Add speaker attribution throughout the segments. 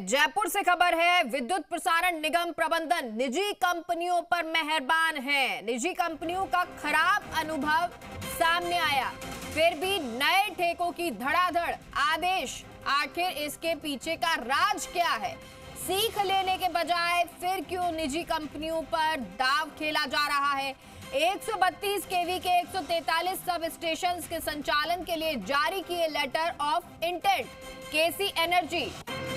Speaker 1: जयपुर से खबर है। विद्युत प्रसारण निगम प्रबंधन निजी कंपनियों पर मेहरबान है। निजी कंपनियों का खराब अनुभव सामने आया, फिर भी नए ठेकों की धड़ाधड़ आदेश। आखिर इसके पीछे का राज क्या है? सीख लेने के बजाय फिर क्यों निजी कंपनियों पर दाव खेला जा रहा है? 132 केवी के 143 सब स्टेशंस के संचालन के लिए जारी किए letter of intent. KC energy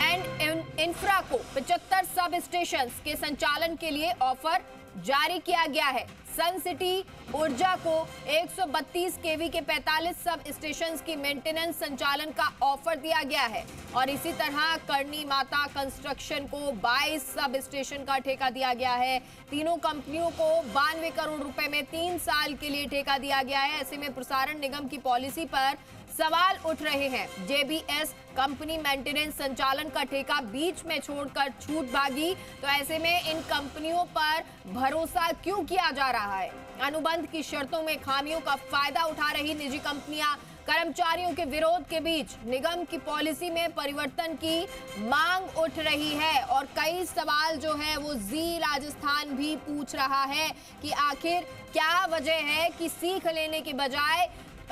Speaker 1: and infra को 75 सब स्टेशंस के संचालन के लिए ऑफर जारी किया गया है। सन सिटी ऊर्जा को 132 केवी के 45 सब स्टेशंस की मेंटेनेंस संचालन का ऑफर दिया गया है और इसी तरह करनी माता कंस्ट्रक्शन को 22 सब स्टेशन का ठेका दिया गया है। तीनों कंपनियों को 92 करोड़ रुपए में 3 साल के लिए ठेका दिया गया है। ऐसे में प्रसारण निगम की पॉलिसी पर सवाल उठ रहे हैं। जेबीएस कंपनी मेंटेनेंस संचालन का ठेका बीच में छोड़कर छूट भागी, तो ऐसे में इन कंपनियों पर भरोसा क्यों किया जा रहा है? अनुबंध की शर्तों में खामियों का फायदा उठा रही निजी कंपनियां। कर्मचारियों के विरोध के बीच निगम की पॉलिसी में परिवर्तन की मांग उठ रही है और कई सवाल जो है वो जी राजस्थान भी पूछ रहा है कि आखिर क्या वजह है कि सीख लेने के बजाय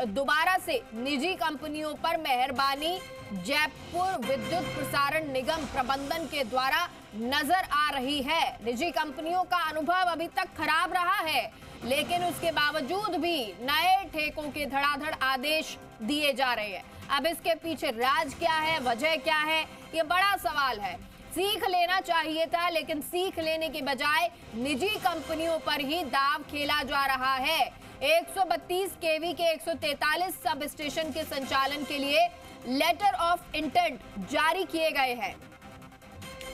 Speaker 1: दोबारा से निजी कंपनियों पर मेहरबानी जयपुर विद्युत प्रसारण निगम प्रबंधन के द्वारा नजर आ रही है। निजी कंपनियों का अनुभव अभी तक खराब रहा है, लेकिन उसके बावजूद भी नए ठेकों के धड़ाधड़ आदेश दिए जा रहे हैं। अब इसके पीछे राज क्या है, वजह क्या है, ये बड़ा सवाल है। सीख लेना चाहिए था, लेकिन सीख लेने के बजाय निजी कंपनियों पर ही दाव खेला जा रहा है। 132 केवी के 143 सब स्टेशन के संचालन के लिए लेटर ऑफ इंटेंट जारी किए गए हैं।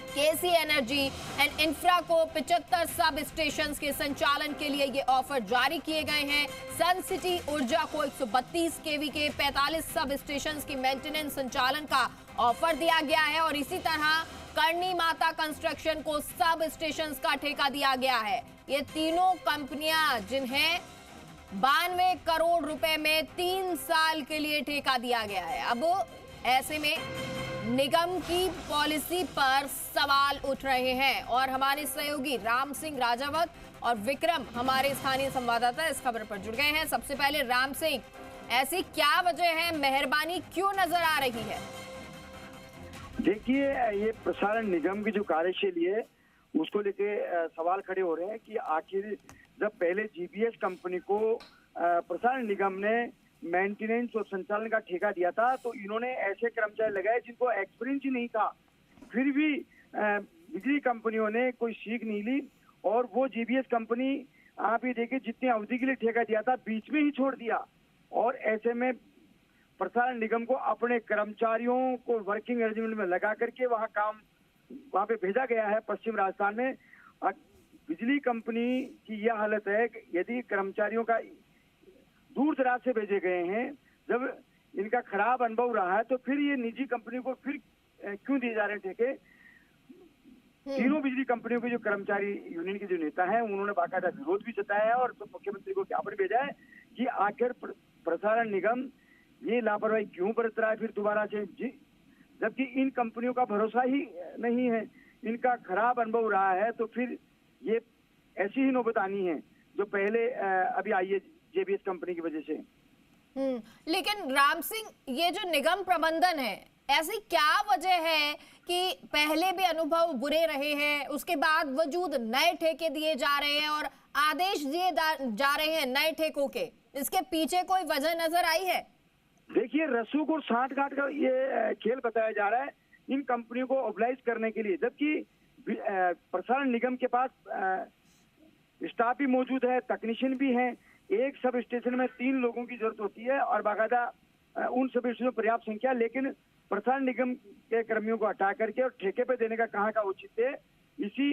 Speaker 1: केसी एनर्जी एंड इंफ्रा को 75 सब स्टेशन के संचालन के लिए ये ऑफर जारी किए गए हैं। सन सिटी ऊर्जा को 132 केवी के 45 सब स्टेशन की मेंटेनेंस संचालन का ऑफर दिया गया है और इसी तरह करनी माता कंस्ट्रक्शन को सब स्टेशन का ठेका दिया गया है। ये तीनों कंपनियां जिन्हें 92 करोड़ रुपए में 3 साल के लिए ठेका दिया गया है। अब ऐसे में निगम की पॉलिसी पर सवाल उठ रहे हैं और हमारे सहयोगी राम सिंह राजावत और विक्रम हमारे स्थानीय संवाददाता इस खबर पर जुड़ गए हैं। सबसे पहले राम सिंह, ऐसी क्या वजह है, मेहरबानी क्यों नजर आ रही है?
Speaker 2: देखिए, ये प्रसारण निगम की जो कार्यशैली है उसको लेके सवाल खड़े हो रहे हैं कि आखिर जब पहले जीबीएस कंपनी को प्रसारण निगम ने मेंटेनेंस और संचालन का ठेका दिया था, तो इन्होंने ऐसे कर्मचारी लगाए जिनको एक्सपीरियंस ही नहीं था। फिर भी बिजली कंपनियों ने कोई सीख नहीं ली और वो जीबीएस कंपनी आप ये देखिए जितनी अवधि के लिए ठेका दिया था बीच में ही छोड़ दिया। और ऐसे में प्रसारण निगम को अपने कर्मचारियों को वर्किंग अरेंजमेंट में लगा करके वहां पे भेजा गया है पश्चिम राजस्थान में। बिजली कंपनी की यह हालत है कि यदि कर्मचारियों का दूर दराज से भेजे गए हैं, जब इनका खराब अनुभव रहा है, तो फिर ये निजी कंपनी को फिर क्यों दिए जा रहे हैं ठेके? तीनों बिजली कंपनियों के जो कर्मचारी यूनियन के जो नेता हैं उन्होंने बाकायदा विरोध भी जताया है और तो मुख्यमंत्री को ज्ञापन भेजा है कि आखिर प्रसारण निगम ये लापरवाही क्यों बरत रहा है फिर दोबारा से, जबकि इन कंपनियों का भरोसा ही नहीं है, इनका खराब अनुभव रहा है, तो फिर ये ऐसी ही नौबत आनी है जो पहले अभी आई है जेबीएस कंपनी की वजह से।
Speaker 1: लेकिन राम सिंह, ये जो निगम प्रबंधन है, ऐसी क्या वजह है कि पहले भी अनुभव बुरे रहे हैं, उसके बाद वजूद नए ठेके दिए जा रहे हैं और आदेश दिए जा रहे हैं नए ठेकों के? इसके पीछे कोई वजह नजर आई है?
Speaker 2: देखिए, रसूख और साठ गांठ का ये खेल बताया जा रहा है इन कंपनियों को ऑब्लाइज करने के लिए, जबकि प्रसारण निगम के पास स्टाफ भी मौजूद है, तकनीशियन भी हैं। एक सब स्टेशन में 3 लोगों की जरूरत होती है और बाकायदा उन सब स्टेशनों में पर्याप्त संख्या, लेकिन प्रसारण निगम के कर्मियों को हटा करके और ठेके पे देने का कहाँ का उचित है? इसी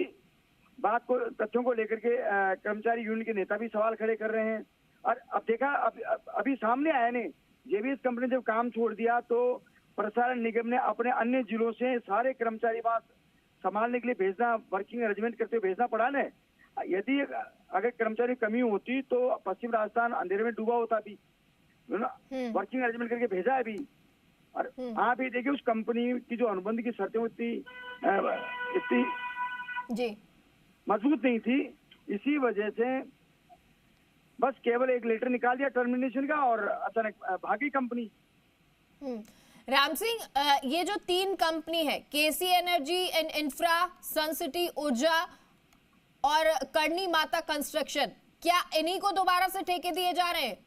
Speaker 2: बात को, तथ्यों को लेकर के कर्मचारी यूनियन के नेता भी सवाल खड़े कर रहे हैं। और अब देखा, अभी सामने आया ने जेबीएस कंपनी जब काम छोड़ दिया तो प्रसारण निगम ने अपने अन्य जिलों से सारे कर्मचारी वहां संभालने के लिए भेजना, वर्किंग अरेंजमेंट करते हुए भेजना पड़ा ना। यदि अगर कर्मचारी कमी होती तो पश्चिम राजस्थान अंधेरे में डूबा होता भी, वर्किंग अरेंजमेंट करके भेजा है अभी। और आप ये देखिए उस कंपनी की जो अनुबंध की शर्तें इतनी
Speaker 1: जी
Speaker 2: मजबूत नहीं थी, इसी वजह से बस केवल एक लेटर निकाल दिया टर्मिनेशन का और अचानक भागी कंपनी।
Speaker 1: राम सिंह, ये जो 3 कंपनी है, KC energy and infra, sun city ऊर्जा और करनी माता कंस्ट्रक्शन, क्या इन्हीं को दोबारा से ठेके दिए जा रहे हैं?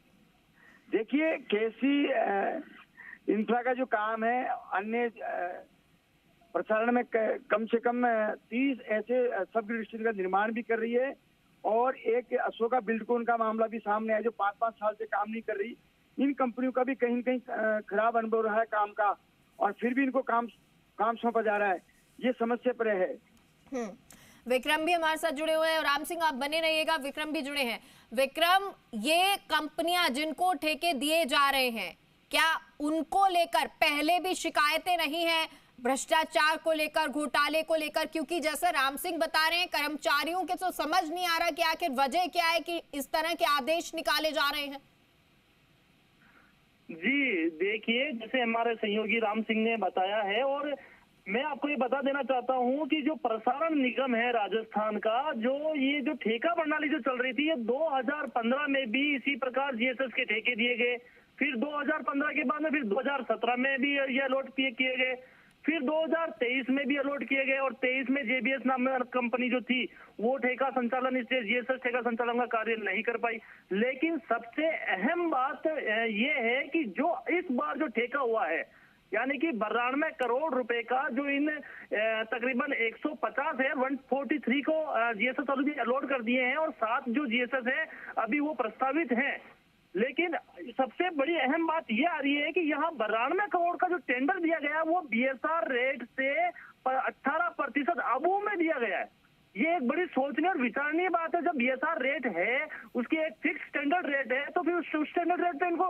Speaker 2: देखिए केसी इंफ्रा का जो काम है, अन्य प्रसारण में कम से कम 30 ऐसे सब ग्रिड स्टेशन का निर्माण भी कर रही है, और एक अशोका बिल्डकॉन का मामला भी सामने है जो 5-5 साल से काम नहीं कर रही। इन कंपनियों का भी कहीं न कहीं खराब अनुभव रहा है काम का, और फिर भी इनको काम सौंपा जा रहा है, ये समस्या पर है।
Speaker 1: विक्रम भी हमारे साथ जुड़े हुए हैं, और राम सिंह आप बने रहिएगा, विक्रम भी जुड़े हैं। विक्रम, ये कंपनियां जिनको ठेके दिए जा रहे हैं, क्या उनको लेकर पहले भी शिकायतें रही हैं, भ्रष्टाचार को लेकर, घोटाले को लेकर? क्योंकि जैसे राम सिंह बता रहे हैं, कर्मचारियों के तो समझ नहीं आ रहा कि आखिर वजह क्या है कि इस तरह के आदेश निकाले जा रहे हैं।
Speaker 3: जी देखिए, जैसे हमारे सहयोगी राम सिंह ने बताया है, और मैं आपको ये बता देना चाहता हूं कि जो प्रसारण निगम है राजस्थान का, ये जो ठेका प्रणाली जो चल रही थी, ये 2015 में भी इसी प्रकार जीएसएस के ठेके दिए गए, फिर 2015 के बाद में फिर 2017 में भी ये अलॉट किए गए, फिर 2023 में भी अलॉट किए गए, और 23 में जेबीएस नाम कंपनी जो थी वो ठेका संचालन, इसलिए जीएसएस ठेका संचालन का कार्य नहीं कर पाई। लेकिन सबसे अहम बात ये है कि जो इस बार जो ठेका हुआ है, यानी कि 92 करोड़ रुपए का जो इन तकरीबन 150 है, 143 को जीएसएस ऑलरेडी अलॉट कर दिए हैं, और 7 जो जीएसएस है अभी वो प्रस्तावित हैं। लेकिन सबसे बड़ी अहम बात यह आ रही है कि यहाँ 92 करोड़ का जो टेंडर दिया गया वो बीएसआर रेट से 18% अबू में दिया गया है। ये एक बड़ी सोचने और विचारनीय बात है। जब बीएसआर रेट है, उसकी एक फिक्स स्टैंडर्ड रेट है, तो फिर उस स्टैंडर्ड रेट पे इनको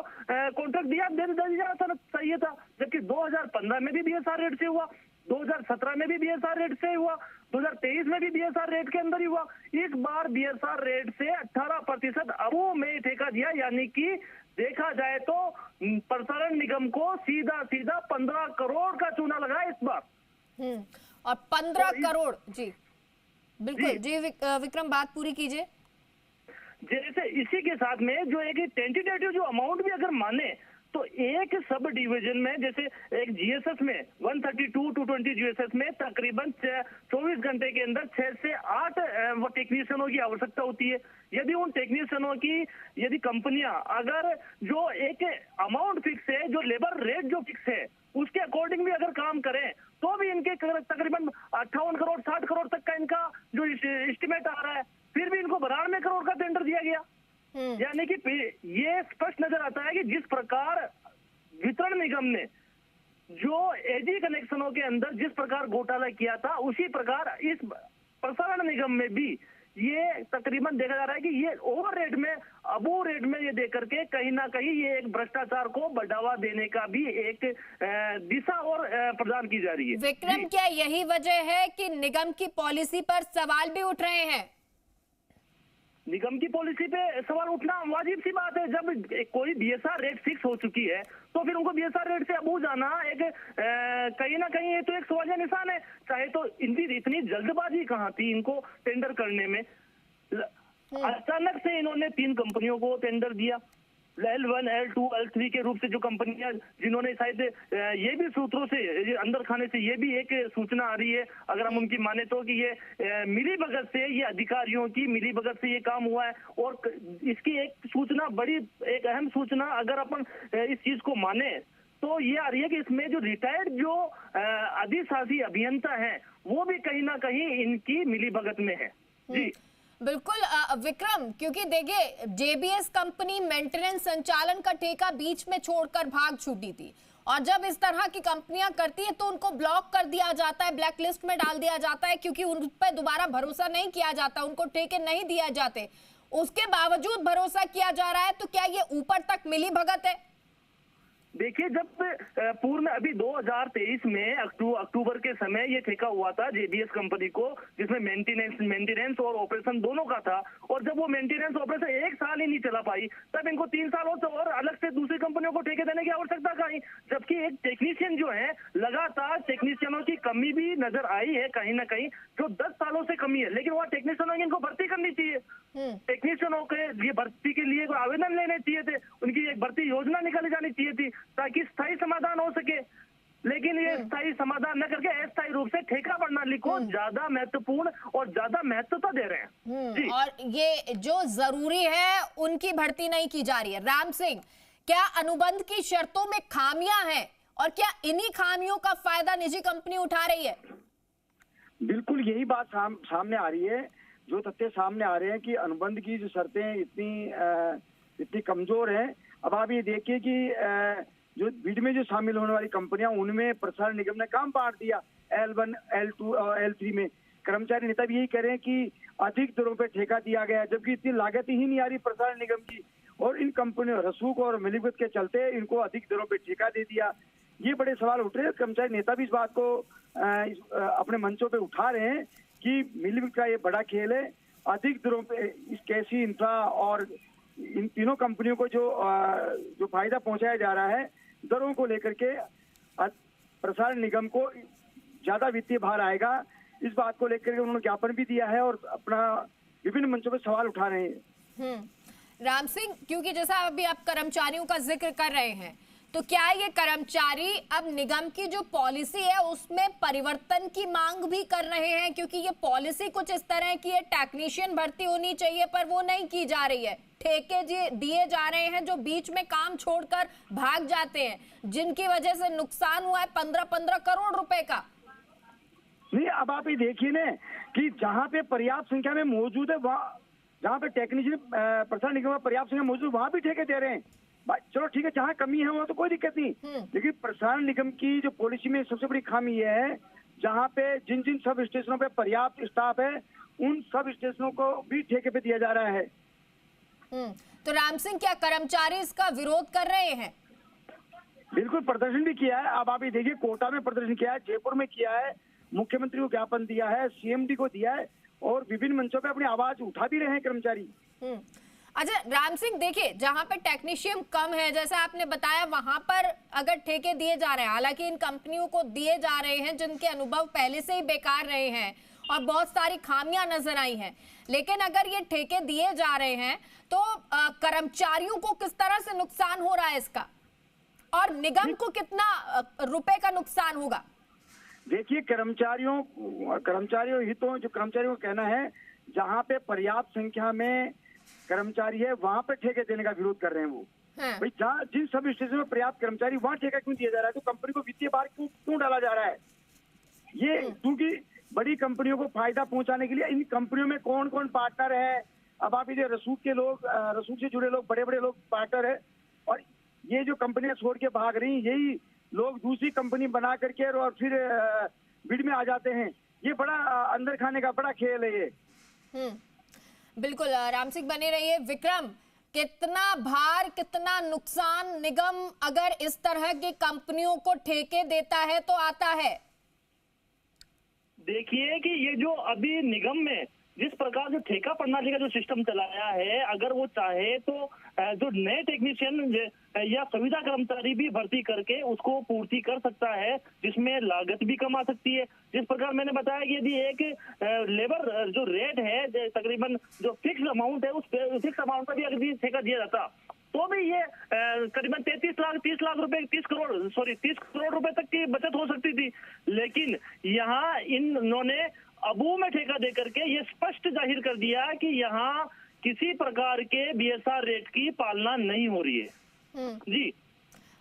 Speaker 3: कॉन्ट्रैक्ट दे दिया चाहिए था। जबकि 2015 में भी बीएसआर रेट से हुआ, 2017 में भी बीएसआर रेट से हुआ, 2023 में भी बीएसआर रेट के अंदर ही हुआ। इस बार बीएसआर रेट से 18% अबू में ठेका दिया, यानी कि देखा जाए तो प्रसारण निगम को सीधा 15 करोड़ का चूना लगा इस बार।
Speaker 1: और 15 करोड़, जी बिल्कुल जी विक्रम, बात पूरी कीजिए।
Speaker 3: जैसे इसी के साथ में जो एक टेंटेटिव जो अमाउंट भी अगर माने, तो एक सब डिवीजन में, जैसे एक जीएसएस में 132-220 जीएसएस में तकरीबन 24 घंटे के अंदर 6 से 8 टेक्नीशियनों की आवश्यकता होती है। यदि उन टेक्नीशियनों की यदि कंपनियां अगर जो एक अमाउंट फिक्स है, जो लेबर रेट जो फिक्स है, उसके अकॉर्डिंग भी अगर काम करें, तो भी इनके तकरीबन 58 करोड़ 60 करोड़ तक का इनका जो एस्टिमेट आ रहा है। फिर भी इनको 92 करोड़ का टेंडर दिया गया। यानी कि ये स्पष्ट नजर आता है कि जिस प्रकार वितरण निगम ने जो एजी कनेक्शनों के अंदर जिस प्रकार घोटाला किया था, उसी प्रकार इस प्रसारण निगम में भी ये तकरीबन देखा जा रहा है कि ये ओवर रेट में, अबू रेट में ये देकर के कहीं ना कहीं ये एक भ्रष्टाचार को बढ़ावा देने का भी एक दिशा और प्रदान की जा रही है।
Speaker 1: विक्रम, क्या यही वजह है कि निगम की पॉलिसी पर सवाल भी उठ रहे हैं?
Speaker 3: निगम की पॉलिसी पे सवाल उठना वाजिब सी बात है। जब कोई बीएसआर रेट फिक्स हो चुकी है, तो फिर उनको बीएसआर रेट से अबू जाना एक कहीं ना कहीं ये तो एक सवालिया निशान है। चाहे तो इनकी इतनी जल्दबाजी कहाँ थी इनको टेंडर करने में। अचानक से इन्होंने 3 कंपनियों को टेंडर दिया, L1, L2, L3 के रूप से जो कंपनियां, जिन्होंने शायद ये भी सूत्रों से अंदर खाने से ये भी एक सूचना आ रही है, अगर हम उनकी माने तो, कि ये मिली भगत से, ये अधिकारियों की मिली भगत से ये काम हुआ है। और इसकी एक सूचना, बड़ी एक अहम सूचना अगर अपन इस चीज को माने, तो ये आ रही है कि इसमें जो रिटायर्ड जो अधिशासी अभियंता है, वो भी कहीं ना कहीं इनकी मिली भगत में है। जी
Speaker 1: बिल्कुल विक्रम, क्योंकि देखिए जेबीएस कंपनी मेंटेनेंस संचालन का ठेका बीच में छोड़कर भाग छूटी थी, और जब इस तरह की कंपनियां करती है तो उनको ब्लॉक कर दिया जाता है, ब्लैक लिस्ट में डाल दिया जाता है, क्योंकि उन पर दोबारा भरोसा नहीं किया जाता, उनको ठेके नहीं दिए जाते। उसके बावजूद भरोसा किया जा रहा है, तो क्या ये ऊपर तक मिली भगत है?
Speaker 3: देखिए, जब पूर्व में अभी 2023 में अक्टूबर के समय ये ठेका हुआ था जेबीएस कंपनी को, जिसमें मेंटेनेंस और ऑपरेशन दोनों का था। और जब वो मेंटेनेंस ऑपरेशन 1 साल ही नहीं चला पाई, तब इनको 3 सालों से और अलग से दूसरी कंपनियों को ठेके देने की आवश्यकता कहीं। जबकि एक टेक्नीशियन जो है, लगातार टेक्नीशियनों की कमी भी नजर आई है कहीं ना कहीं, जो 10 सालों से कमी है। लेकिन वहाँ टेक्नीशियनों की इनको भर्ती करनी चाहिए, टेक्नीशियनों के लिए भर्ती के लिए आवेदन लेने चाहिए थे, उनकी एक भर्ती योजना निकाली जानी चाहिए थी ताकि स्थायी समाधान हो सके। लेकिन ये स्थायी समाधान न करके अस्थायी रूप से ठेका प्रणाली को ज्यादा महत्वपूर्ण और ज्यादा महत्वता दे रहे हैं।
Speaker 1: और ये जो जरूरी है उनकी भर्ती नहीं की जा रही है। राम सिंह, क्या अनुबंध की शर्तों में खामियां हैं और क्या इन्हीं खामियों का फायदा निजी कंपनी उठा रही है?
Speaker 2: बिल्कुल यही बात सामने आ रही है। जो तथ्य सामने आ रहे हैं कि अनुबंध की जो शर्तें इतनी कमजोर हैं। अब आप ये देखिए कि जो बिड में जो शामिल होने वाली कंपनियां, उनमें प्रसारण निगम ने काम बांट दिया L1, L2 और L3 में। कर्मचारी नेता भी यही कह रहे हैं कि अधिक दरों पे ठेका दिया गया है, जबकि इतनी लागत ही नहीं आ रही प्रसारण निगम की। और इन कंपनियों रसूख और मिलीभगत के चलते इनको अधिक दरों पे ठेका दे दिया। ये बड़े सवाल उठ रहे हैं। कर्मचारी नेता भी इस बात को अपने मंचों पे उठा रहे हैं कि मिलीभगत का ये बड़ा खेल है। अधिक दरों पे इस कैसी इंफ्रा और इन तीनों कंपनियों को जो फायदा पहुंचाया जा रहा है, दरों को लेकर के प्रसारण निगम को ज्यादा वित्तीय भार आएगा। इस बात को लेकर के उन्होंने ज्ञापन भी दिया है और अपना विभिन्न मंचों पर सवाल उठा रहे हैं।
Speaker 1: राम सिंह, क्योंकि जैसा अभी आप कर्मचारियों का जिक्र कर रहे हैं, तो क्या ये कर्मचारी अब निगम की जो पॉलिसी है उसमें परिवर्तन की मांग भी कर रहे हैं? क्योंकि ये पॉलिसी कुछ इस तरह की है, टेक्नीशियन भर्ती होनी चाहिए पर वो नहीं की जा रही है, ठेके दिए जा रहे हैं जो बीच में काम छोड़कर भाग जाते हैं, जिनकी वजह से नुकसान हुआ है 15-15 करोड़ रुपए का।
Speaker 2: नहीं, अब आप ये देखिए ना कि जहाँ पे पर्याप्त संख्या में मौजूद है, वहाँ जहाँ पे टेक्नीशियन प्रसारण निगम में पर्याप्त संख्या मौजूद, वहाँ भी ठेके दे रहे हैं। चलो ठीक है, जहाँ कमी है वहाँ तो कोई दिक्कत नहीं। लेकिन प्रसारण निगम की जो पॉलिसी में सबसे बड़ी खामी यह है, जहाँ पे जिन सब स्टेशनों पे पर्याप्त स्टाफ है, उन सब स्टेशनों को भी ठेके पे दिया जा रहा है।
Speaker 1: तो राम सिंह, क्या कर्मचारी इसका विरोध कर रहे हैं?
Speaker 2: बिल्कुल, प्रदर्शन भी किया है। अब आप ये देखिए, कोटा में प्रदर्शन किया है, जयपुर में किया है, मुख्यमंत्री को ज्ञापन दिया है, सीएमडी को दिया है और विभिन्न मंचों पे अपनी आवाज उठा भी रहे हैं कर्मचारी।
Speaker 1: अच्छा राम सिंह, देखिए जहां पे टेक्नीशियन कम है, जैसा आपने बताया, वहां पर अगर ठेके दिए जा रहे हैं, हालांकि इन कंपनियों को दिए जा रहे हैं जिनके अनुभव पहले से ही बेकार रहे हैं और बहुत सारी खामियां नजर आई हैं, लेकिन अगर ये ठेके दिए जा रहे हैं तो कर्मचारियों को किस तरह से नुकसान हो रहा है इसका, और निगम को कितना रुपए का नुकसान होगा?
Speaker 2: देखिए, कर्मचारियों हितों, जो कर्मचारियों का कहना है, जहाँ पे पर्याप्त संख्या में कर्मचारी है वहां पे ठेके देने का विरोध कर रहे हैं वो। भाई, जहाँ जिन सब स्टेशन में पर्याप्त कर्मचारी, वहाँ ठेका क्यों दिया जा रहा है? तो कंपनी को वित्तीय भार क्यों डाला जा रहा है? ये क्योंकि बड़ी कंपनियों को फायदा पहुंचाने के लिए इन कंपनियों में कौन कौन पार्टनर है। अब आप ये रसूख के लोग, रसूख से जुड़े लोग, बड़े बड़े लोग पार्टनर है, और ये जो कंपनियां छोड़ के भाग रही, यही लोग दूसरी कंपनी बना करके और फिर बिड में आ जाते हैं। ये बड़ा अंदर खाने का बड़ा खेल है ये।
Speaker 1: बिल्कुल, राम सिंह बने रहिए। विक्रम, कितना भार, कितना नुकसान निगम अगर इस तरह की कंपनियों को ठेके देता है तो आता है?
Speaker 3: देखिए कि ये जो अभी निगम में जिस प्रकार से ठेका प्रणाली का जो सिस्टम चलाया है, अगर वो चाहे तो जो नए टेक्नीशियन या सुविधा कर्मचारी भी भर्ती करके उसको पूर्ति कर सकता है, जिसमें लागत भी कम आ सकती है। जिस प्रकार मैंने बताया कि यदि एक लेबर जो रेट है, तकरीबन जो फिक्स अमाउंट है, उस फिक्स अमाउंट पर भी अगर ठेका दिया जाता तो भी ये करीबन 30 करोड़ रुपए तक की बचत हो सकती थी। लेकिन यहाँ इन्होंने अबू में ठेका देकर के ये स्पष्ट जाहिर कर दिया कि यहाँ किसी प्रकार के बीएसआर रेट की पालना नहीं हो रही है। जी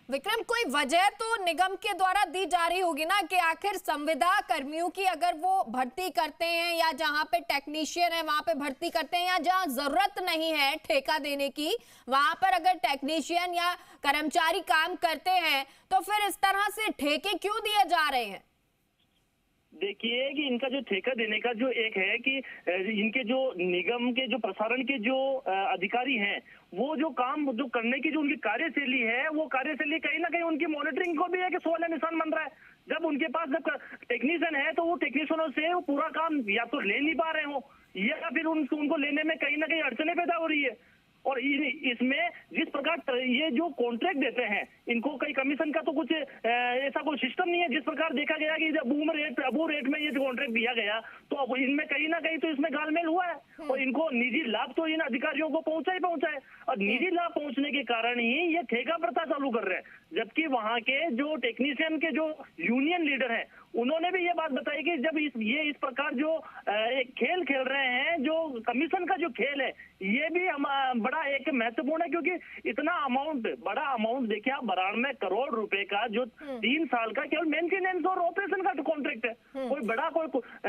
Speaker 1: विक्रम, कोई वजह तो निगम के द्वारा दी जा रही होगी ना कि आखिर संविदा कर्मियों की अगर वो भर्ती करते हैं या जहां पे टेक्नीशियन है वहां पे भर्ती करते हैं, या जहां जरूरत नहीं है ठेका देने की वहां पर अगर टेक्नीशियन या कर्मचारी काम करते हैं, तो फिर इस तरह से ठेके क्यों दिए जा रहे हैं?
Speaker 3: देखिए कि इनका जो ठेका देने का जो एक है कि इनके जो निगम के जो प्रसारण के जो अधिकारी हैं, वो जो काम जो करने की जो उनकी कार्यशैली है, वो कार्यशैली कहीं ना कहीं उनकी मॉनिटरिंग को भी है कि सवाल निशान बन रहा है। जब उनके पास जब टेक्नीशियन है तो वो टेक्नीशियनों से वो पूरा काम या तो ले नहीं पा रहे हो या फिर उनको लेने में कहीं ना कहीं अड़चने पैदा हो रही है। और इसमें जिस प्रकार ये जो कॉन्ट्रैक्ट देते हैं, इनको कई कमीशन का तो कुछ ऐसा कोई सिस्टम नहीं है। जिस प्रकार देखा गया कि जब अबू रेट में ये जो कॉन्ट्रैक्ट दिया गया, तो अब इनमें कहीं ना कहीं तो इसमें गालमेल हुआ है और इनको निजी लाभ तो इन अधिकारियों को पहुंचा है और निजी लाभ पहुंचने के कारण ही ये ठेका प्रथा चालू कर रहे हैं। जबकि वहां के जो टेक्नीशियन के जो यूनियन लीडर है, उन्होंने भी ये बात बताई कि जब इस प्रकार जो एक खेल खेल रहे हैं, जो कमीशन का जो खेल है, ये भी बड़ा एक महत्वपूर्ण है, क्योंकि इतना बड़ा अमाउंट देखिए आप, 92 करोड़ रुपए का जो 3 साल का केवल मेंटेनेंस और ऑपरेशन का कॉन्ट्रैक्ट है। कोई बड़ा कोई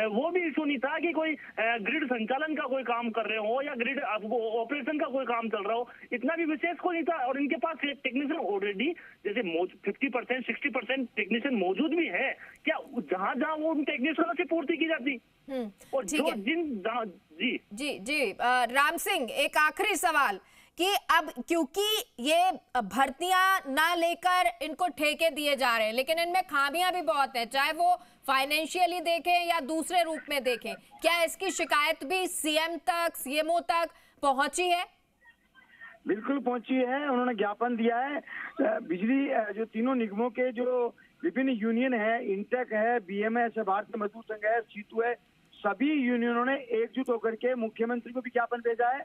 Speaker 3: वो भी इशू नहीं था कि कोई ग्रिड संचालन का कोई काम कर रहे हो या ग्रिड ऑपरेशन का कोई काम चल रहा हो, इतना भी विशेष कोई नहीं था। और इनके पास टेक्नीशियन ऑलरेडी जैसे 50% 60% टेक्नीशियन मौजूद भी है क्या, जहां जहां वो उन टेक्नीशियनों से पूर्ति की जाती। और जो जी
Speaker 1: राम सिंह, एक आखिरी सवाल कि अब क्योंकि ये भर्तियां ना लेकर इनको ठेके दिए जा रहे हैं, लेकिन इनमें खामियां भी बहुत है, चाहे वो फाइनेंशियली देखें या दूसरे रूप में देखें, क्या इसकी शिकायत भी सीएम तक, सीएमओ तक पहुंची है?
Speaker 2: बिल्कुल पहुंची है, उन्होंने ज्ञापन दिया है। बिजली जो तीनों निगमों के जो विभिन्न यूनियन है, इंटेक है, बीएमएस है, भारतीय मजदूर संघ है, सीटू है, सभी यूनियनों ने एकजुट होकर के मुख्यमंत्री को भी ज्ञापन भेजा है,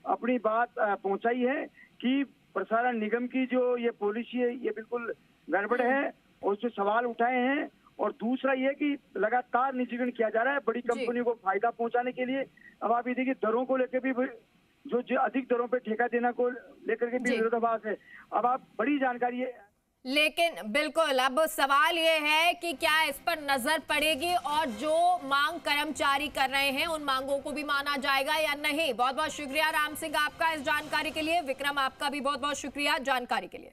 Speaker 2: अपनी बात पहुंचाई है कि प्रसारण निगम की जो ये पॉलिसी है ये बिल्कुल गड़बड़ है और उससे सवाल उठाए हैं। और दूसरा ये कि लगातार निजीकरण किया जा रहा है बड़ी कंपनियों को फायदा पहुंचाने के लिए। अब आप ये देखिए, दरों को लेकर भी जो अधिक दरों पे ठेका देना को लेकर के भी विरोधाभास है। अब आप बड़ी जानकारी है,
Speaker 1: लेकिन बिल्कुल अब सवाल ये है कि क्या इस पर नजर पड़ेगी और जो मांग कर्मचारी कर रहे हैं उन मांगों को भी माना जाएगा या नहीं। बहुत बहुत शुक्रिया राम सिंह आपका इस जानकारी के लिए। विक्रम, आपका भी बहुत बहुत शुक्रिया जानकारी के लिए।